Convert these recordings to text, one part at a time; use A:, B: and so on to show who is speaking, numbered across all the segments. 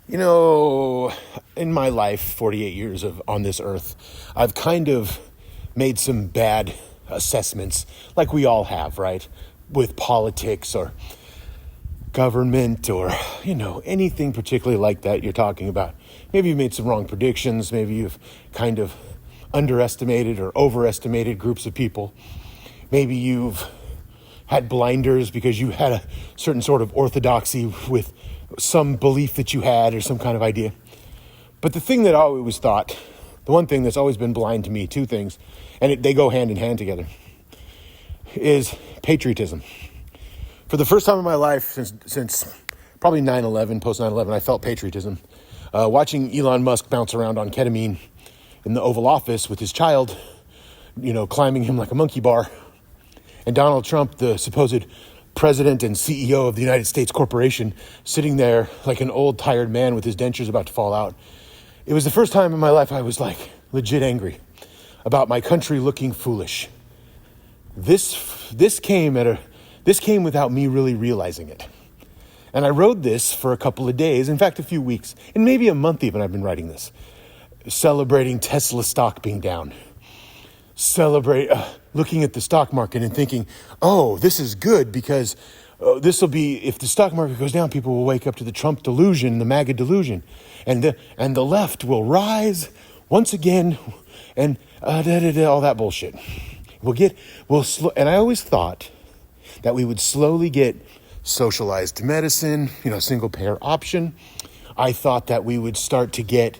A: You know, in my life, 48 years on this earth, I've kind of made some bad assessments, like we all have, right? With politics or government or, anything particularly like that you're talking about. Maybe you've made some wrong predictions. Maybe you've kind of underestimated or overestimated groups of people. Maybe you've had blinders because you had a certain sort of orthodoxy with some belief that you had or some kind of idea. But the thing that I always thought, the one thing that's always been blind to me, two things, and they go hand in hand together, is patriotism. For the first time in my life since probably 9/11, post 9/11, I felt patriotism. Watching Elon Musk bounce around on ketamine in the Oval Office with his child, climbing him like a monkey bar, and Donald Trump, the supposed president and CEO of the United States Corporation, sitting there like an old tired man with his dentures about to fall out. It was the first time in my life I was like legit angry about my country looking foolish. This came without me really realizing it. And I wrote this for a couple of days, in fact, a few weeks, and maybe a month even I've been writing this, celebrating Tesla stock being down. Looking at the stock market and thinking, oh, this is good because this will be, if the stock market goes down, people will wake up to the Trump delusion, the MAGA delusion, and the left will rise once again, and all that bullshit. And I always thought that we would slowly get socialized medicine, single payer option. I thought that we would start to get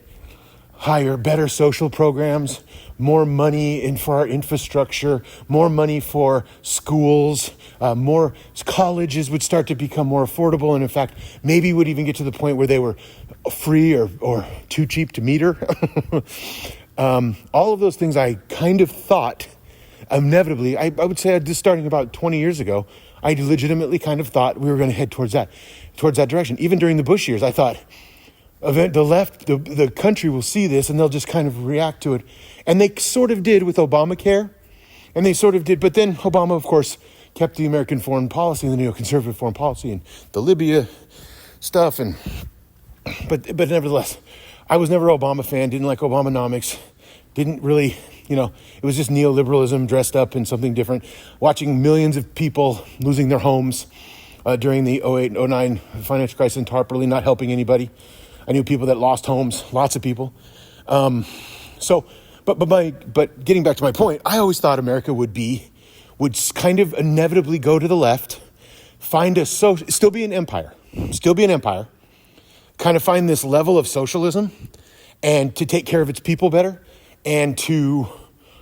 A: better social programs, more money for our infrastructure, more money for schools, more colleges would start to become more affordable. And in fact, maybe would even get to the point where they were free or too cheap to meter. All of those things I kind of thought inevitably, I would say just starting about 20 years ago, I legitimately kind of thought we were going to head towards that direction. Even during the Bush years, I thought, the left, the country will see this and they'll just kind of react to it. And they sort of did with Obamacare. And they sort of did. But then Obama, of course, kept the American foreign policy and the neoconservative foreign policy and the Libya stuff. But nevertheless, I was never an Obama fan, didn't like Obamonomics, didn't really, it was just neoliberalism dressed up in something different. Watching millions of people losing their homes during the 08, 09 financial crisis and TARP really not helping anybody. I knew people that lost homes, lots of people. But getting back to my point, I always thought America would kind of inevitably go to the left, still be an empire, kind of find this level of socialism and to take care of its people better and to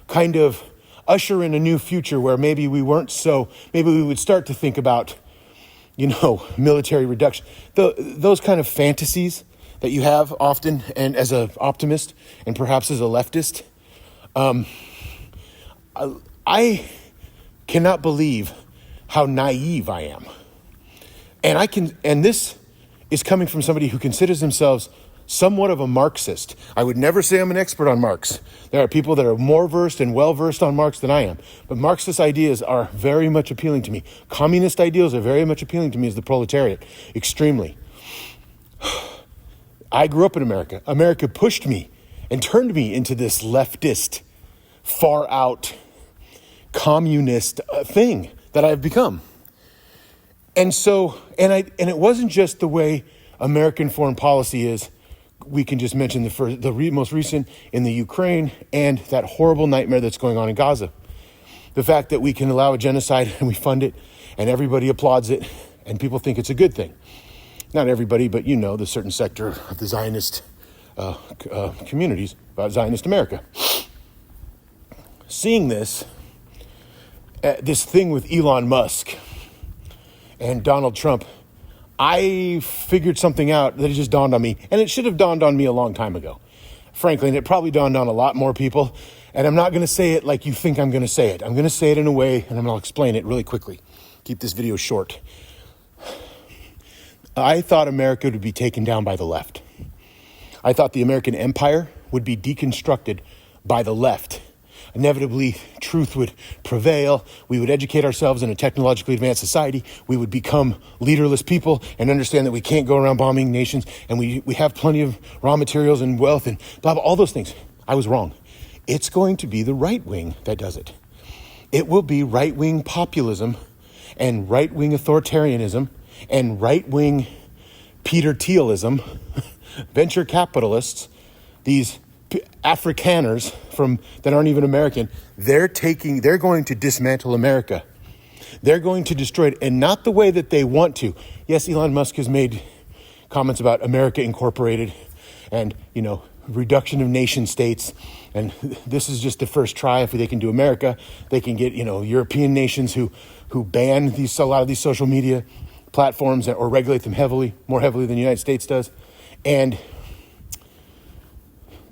A: kind of usher in a new future where maybe we would start to think about, military reduction, those kind of fantasies that you have often, and as an optimist and perhaps as a leftist, I cannot believe how naive I am. And this is coming from somebody who considers themselves somewhat of a Marxist. I would never say I'm an expert on Marx. There are people that are more versed and well-versed on Marx than I am. But Marxist ideas are very much appealing to me. Communist ideals are very much appealing to me as the proletariat. Extremely. I grew up in America. America pushed me and turned me into this leftist, far out, communist thing that I've become. And so, and it wasn't just the way American foreign policy is. We can just mention the most recent in the Ukraine and that horrible nightmare that's going on in Gaza. The fact that we can allow a genocide and we fund it and everybody applauds it and people think it's a good thing. Not everybody, but the certain sector of the Zionist communities, about Zionist America. Seeing this thing with Elon Musk and Donald Trump, I figured something out that it just dawned on me. And it should have dawned on me a long time ago, frankly. And it probably dawned on a lot more people. And I'm not going to say it like you think I'm going to say it. I'm going to say it in a way, and I'm going to explain it really quickly. Keep this video short. I thought America would be taken down by the left. I thought the American empire would be deconstructed by the left. Inevitably, truth would prevail. We would educate ourselves in a technologically advanced society. We would become leaderless people and understand that we can't go around bombing nations, and we have plenty of raw materials and wealth and blah, blah, all those things. I was wrong. It's going to be the right wing that does it. It will be right-wing populism and right-wing authoritarianism and right-wing Peter Thielism, venture capitalists, these Afrikaners that aren't even American. They're going to dismantle America. They're going to destroy it, and not the way that they want to. Yes, Elon Musk has made comments about America Incorporated and, reduction of nation states. And this is just the first try. If they can do America, they can get, European nations who ban a lot of these social media platforms or regulate them more heavily than the United States does. And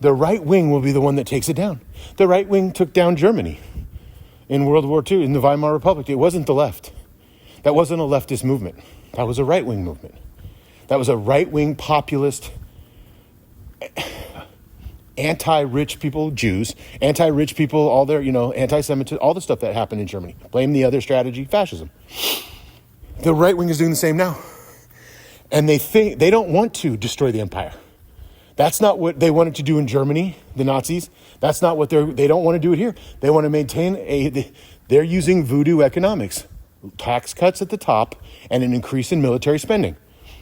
A: the right wing will be the one that takes it down. The right wing took down Germany in World War II, in the Weimar Republic. It wasn't the left. That wasn't a leftist movement. That was a right-wing movement. That was a right-wing populist, anti-rich people, Jews, anti-rich people, all their, anti-Semitism, all the stuff that happened in Germany. Blame the other strategy, fascism. The right wing is doing the same now. And they don't want to destroy the empire. That's not what they wanted to do in Germany, the Nazis. That's not what they don't want to do it here. They want to maintain they're using voodoo economics. Tax cuts at the top and an increase in military spending.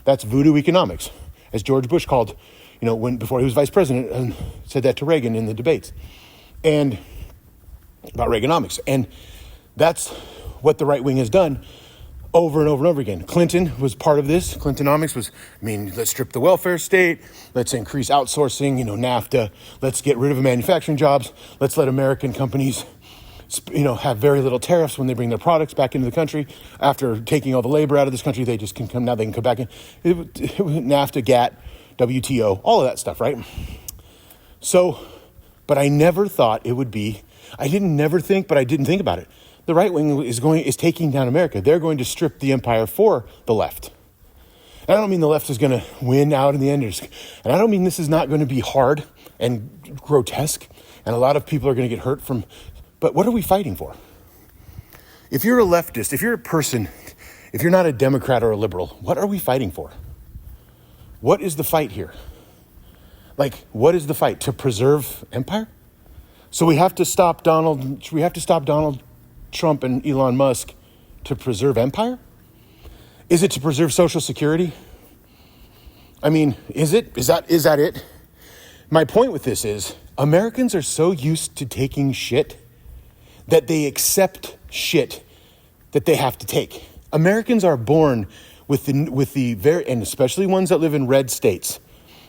A: That's voodoo economics, as George Bush called, before he was vice president, and said that to Reagan in the debates, and about Reaganomics. And that's what the right wing has done over and over and over again. Clinton was part of this. Clintonomics was, let's strip the welfare state. Let's increase outsourcing, NAFTA. Let's get rid of manufacturing jobs. Let's let American companies, have very little tariffs when they bring their products back into the country. After taking all the labor out of this country, they just can come, now they can come back in. NAFTA, GATT, WTO, all of that stuff, right? So, but I never thought it would be, I didn't think about it. The right wing is taking down America. They're going to strip the empire for the left. And I don't mean the left is going to win out in the end. And I don't mean this is not going to be hard and grotesque. And a lot of people are going to get hurt from, but what are we fighting for? If you're a leftist, if you're a person, if you're not a Democrat or a liberal, what are we fighting for? What is the fight here? What is the fight? To preserve empire? So we have to stop Donald Trump and Elon Musk to preserve empire? Is it to preserve Social Security? Is it? Is that it? My point with this is Americans are so used to taking shit that they accept shit that they have to take. Americans are born with the very, and especially ones that live in red states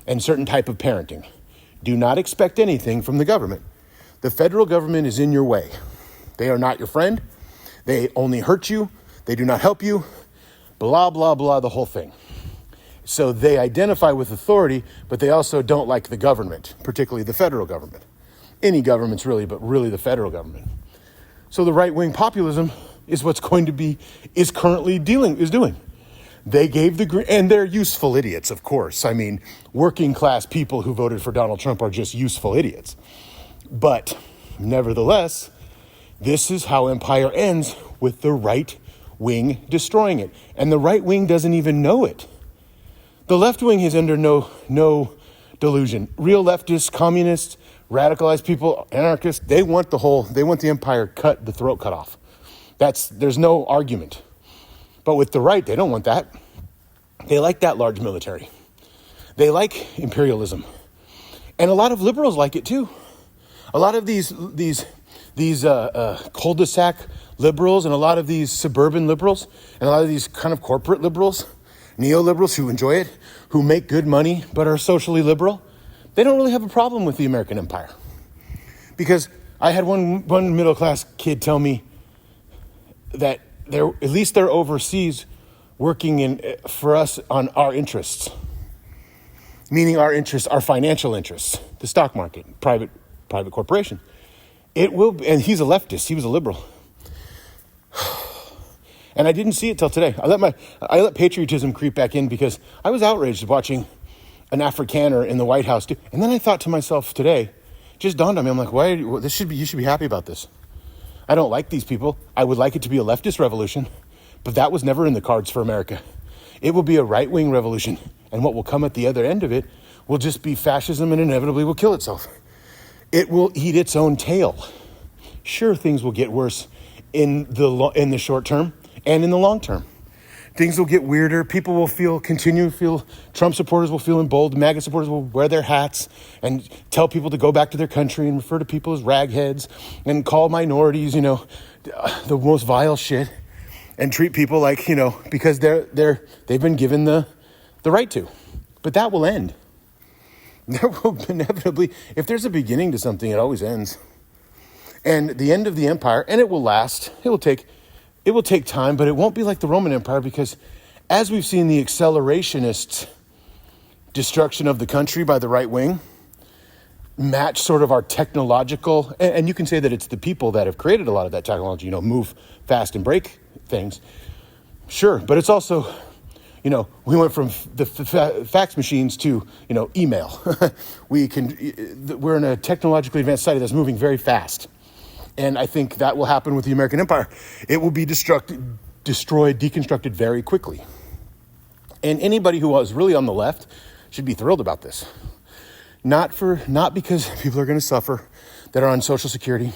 A: and certain type of parenting, do not expect anything from the government. The federal government is in your way. They are not your friend. They only hurt you. They do not help you. Blah, blah, blah, the whole thing. So they identify with authority, but they also don't like the government, particularly the federal government. Any government's really, but really the federal government. So the right-wing populism is is currently doing. They gave and they're useful idiots, of course. Working class people who voted for Donald Trump are just useful idiots. But nevertheless, this is how empire ends, with the right wing destroying it. And the right wing doesn't even know it. The left wing is under no delusion. Real leftists, communists, radicalized people, anarchists, they want the empire the throat cut off. There's no argument. But with the right, they don't want that. They like that large military. They like imperialism. And a lot of liberals like it too. A lot of these cul-de-sac liberals and a lot of these suburban liberals and a lot of these kind of corporate liberals, neoliberals who enjoy it, who make good money but are socially liberal, they don't really have a problem with the American empire. Because I had one middle-class kid tell me that at least they're overseas working for us on our interests, meaning our interests, our financial interests, the stock market, private corporation. It will, and he's a leftist. He was a liberal, and I didn't see it till today. I let patriotism creep back in because I was outraged watching an Afrikaner in the White House, and then I thought to myself today, just dawned on me. I'm like, you should be happy about this. I don't like these people. I would like it to be a leftist revolution, but that was never in the cards for America. It will be a right-wing revolution, and what will come at the other end of it will just be fascism and inevitably will kill itself. It will eat its own tail. Sure, things will get worse in the short term and in the long term. Things will get weirder. People will continue to feel, Trump supporters will feel emboldened. MAGA supporters will wear their hats and tell people to go back to their country and refer to people as ragheads and call minorities, the most vile shit, and treat people like, because they've been given the right to. But that will end. There will inevitably, if there's a beginning to something, it always ends. And the end of the empire, and it will last. It will take time, but it won't be like the Roman Empire, because as we've seen the accelerationist destruction of the country by the right wing match sort of our technological, and you can say that it's the people that have created a lot of that technology, move fast and break things. Sure, but it's also, we went from the fax machines to, email. We're in a technologically advanced society that's moving very fast. And I think that will happen with the American Empire. It will be destroyed, deconstructed very quickly. And anybody who was really on the left should be thrilled about this. Not because people are going to suffer that are on Social Security,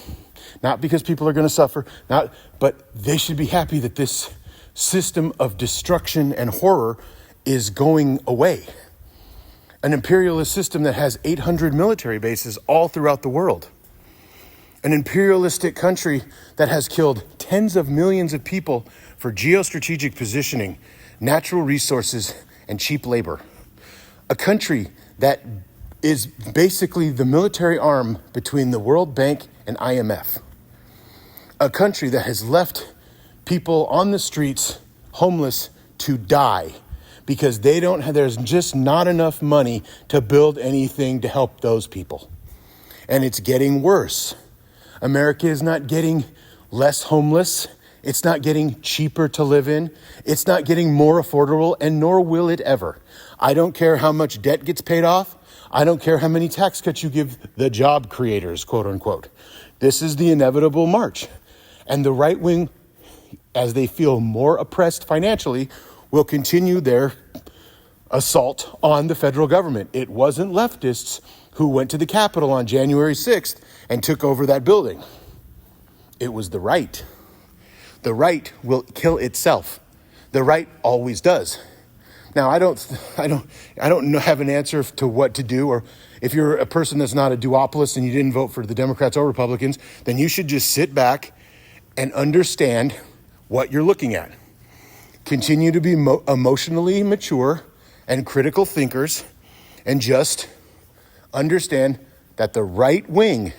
A: not because people are going to suffer, but they should be happy that this system of destruction and horror is going away. An imperialist system that has 800 military bases all throughout the world. An imperialistic country that has killed tens of millions of people for geostrategic positioning, natural resources, and cheap labor. A country that is basically the military arm between the World Bank and IMF. A country that has left people on the streets homeless to die because there's just not enough money to build anything to help those people. And it's getting worse. America is not getting less homeless. It's not getting cheaper to live in. It's not getting more affordable, and nor will it ever. I don't care how much debt gets paid off. I don't care how many tax cuts you give the job creators, quote unquote. This is the inevitable march. And the right wing, as they feel more oppressed financially, will continue their assault on the federal government. It wasn't leftists who went to the Capitol on January 6th and took over that building. It was the right. The right will kill itself. The right always does. Now, I don't have an answer to what to do, or if you're a person that's not a duopolist and you didn't vote for the Democrats or Republicans, then you should just sit back and understand what you're looking at. Continue to be emotionally mature and critical thinkers, and just understand that the right wing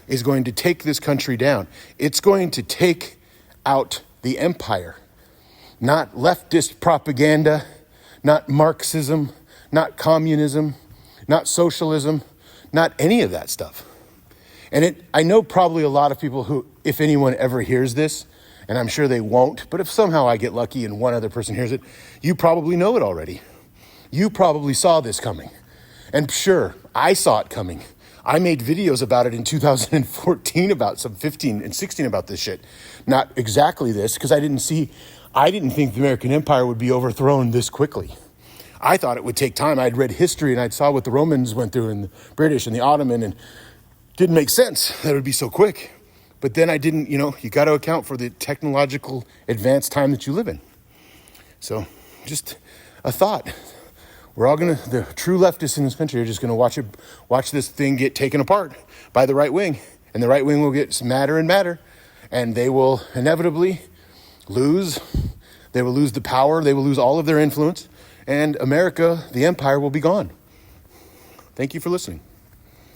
A: is going to take this country down. It's going to take out the empire. Not leftist propaganda, not Marxism, not communism, not socialism, not any of that stuff. And I know probably a lot of people who, if anyone ever hears this, and I'm sure they won't, but if somehow I get lucky and one other person hears it, you probably know it already. You probably saw this coming. And sure, I saw it coming. I made videos about it in 2014 about some 15 and 16 about this shit. Not exactly this, because I didn't think the American Empire would be overthrown this quickly. I thought it would take time. I'd read history and I saw what the Romans went through and the British and the Ottoman, and it didn't make sense that it would be so quick. But then I didn't, you got to account for the technological advanced time that you live in. So just a thought. The true leftists in this country are just going to watch this thing get taken apart by the right wing. And the right wing will get madder and madder. And they will inevitably lose. They will lose the power. They will lose all of their influence. And America, the empire, will be gone. Thank you for listening.